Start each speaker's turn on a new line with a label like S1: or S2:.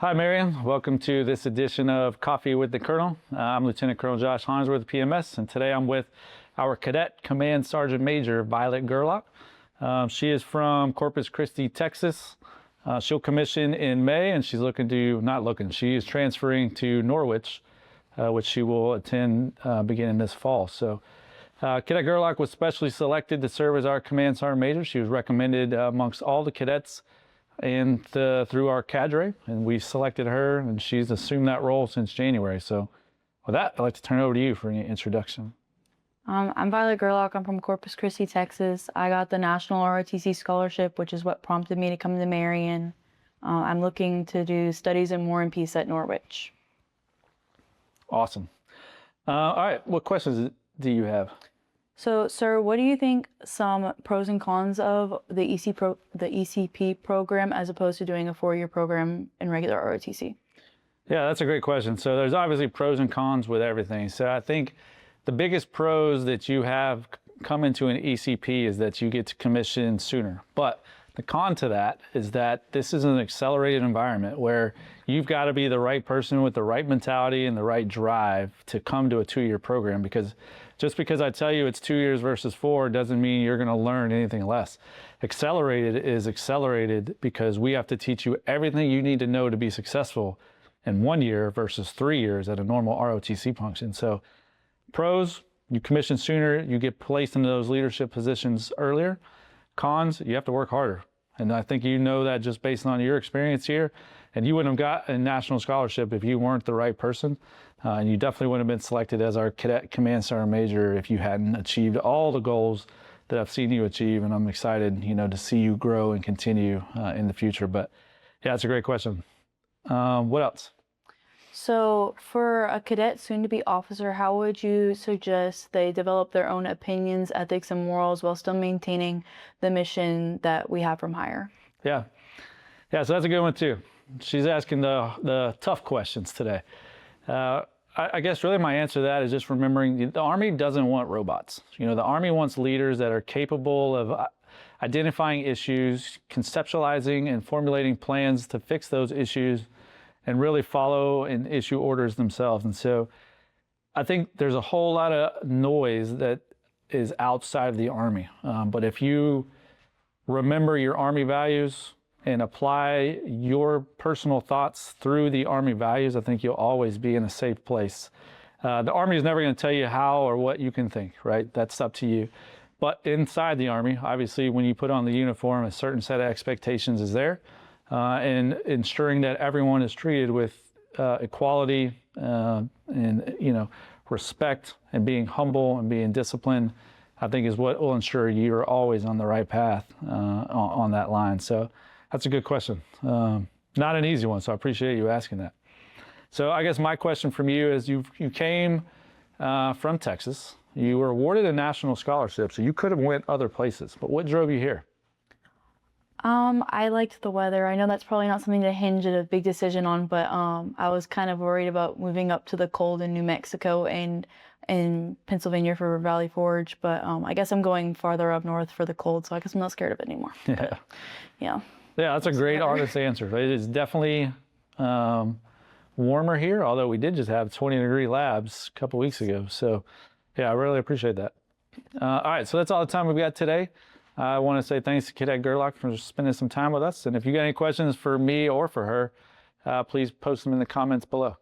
S1: Hi, Marion. Welcome to this edition of Coffee with the Colonel. I'm Lieutenant Colonel Josh Harnsworth, PMS, and today I'm with our Cadet Command Sergeant Major, Violet Gerlach. She is from Corpus Christi, Texas. She'll commission in May, and she's she is transferring to Norwich, which she will attend beginning this fall. So Cadet Gerlach was specially selected to serve as our Command Sergeant Major. She was recommended amongst all the cadets and through our cadre, and we selected her, and she's assumed that role since January. So with that, I'd like to turn it over to you for any introduction.
S2: I'm Violet Gerlach. I'm from Corpus Christi, Texas. I got the National ROTC Scholarship, which is what prompted me to come to Marion. I'm looking to do studies in War and Peace at Norwich.
S1: Awesome. All right, what questions do you have?
S2: So, sir, what do you think some pros and cons of the ECP program as opposed to doing a 4-year program in regular ROTC?
S1: Yeah, that's a great question. So there's obviously pros and cons with everything. So I think the biggest pros that you have coming to an ECP is that you get to commission sooner. But the con to that is that this is an accelerated environment where you've got to be the right person with the right mentality and the right drive to come to a 2-year program, because just because I tell you it's 2 years versus 4 doesn't mean you're going to learn anything less. Accelerated is accelerated because we have to teach you everything you need to know to be successful in 1 year versus 3 years at a normal ROTC function. So pros, you commission sooner, you get placed into those leadership positions earlier. Cons, you have to work harder. And I think you know that just based on your experience here. And you wouldn't have got a national scholarship if you weren't the right person. And you definitely wouldn't have been selected as our Cadet Command Sergeant Major if you hadn't achieved all the goals that I've seen you achieve. And I'm excited, to see you grow and continue in the future. But yeah, it's a great question. What else?
S2: So for a cadet soon to be officer, how would you suggest they develop their own opinions, ethics, and morals while still maintaining the mission that we have from higher?
S1: Yeah, so that's a good one too. She's asking the tough questions today. I guess really my answer to that is just remembering the Army doesn't want robots. The Army wants leaders that are capable of identifying issues, conceptualizing and formulating plans to fix those issues, and really follow and issue orders themselves. And so I think there's a whole lot of noise that is outside of the Army. But if you remember your Army values and apply your personal thoughts through the Army values, I think you'll always be in a safe place. The Army is never going to tell you how or what you can think, right? That's up to you. But inside the Army, obviously, when you put on the uniform, a certain set of expectations is there. And ensuring that everyone is treated with equality and respect, and being humble and being disciplined, I think is what will ensure you're always on the right path on that line. So that's a good question. Not an easy one, so I appreciate you asking that. So I guess my question from you is, you came from Texas. You were awarded a national scholarship, so you could have went other places, but what drove you here?
S2: I liked the weather. I know that's probably not something to hinge a big decision on, but I was kind of worried about moving up to the cold in New Mexico and in Pennsylvania for Valley Forge, but I guess I'm going farther up north for the cold, so I guess I'm not scared of it anymore.
S1: Yeah.
S2: But, yeah.
S1: Yeah, that's a great, honest answer. It is definitely warmer here, although we did just have 20-degree labs a couple weeks ago. So yeah, I really appreciate that. All right, so that's all the time we've got today. I want to say thanks to Cadet Gerlach for spending some time with us. And if you got any questions for me or for her, please post them in the comments below.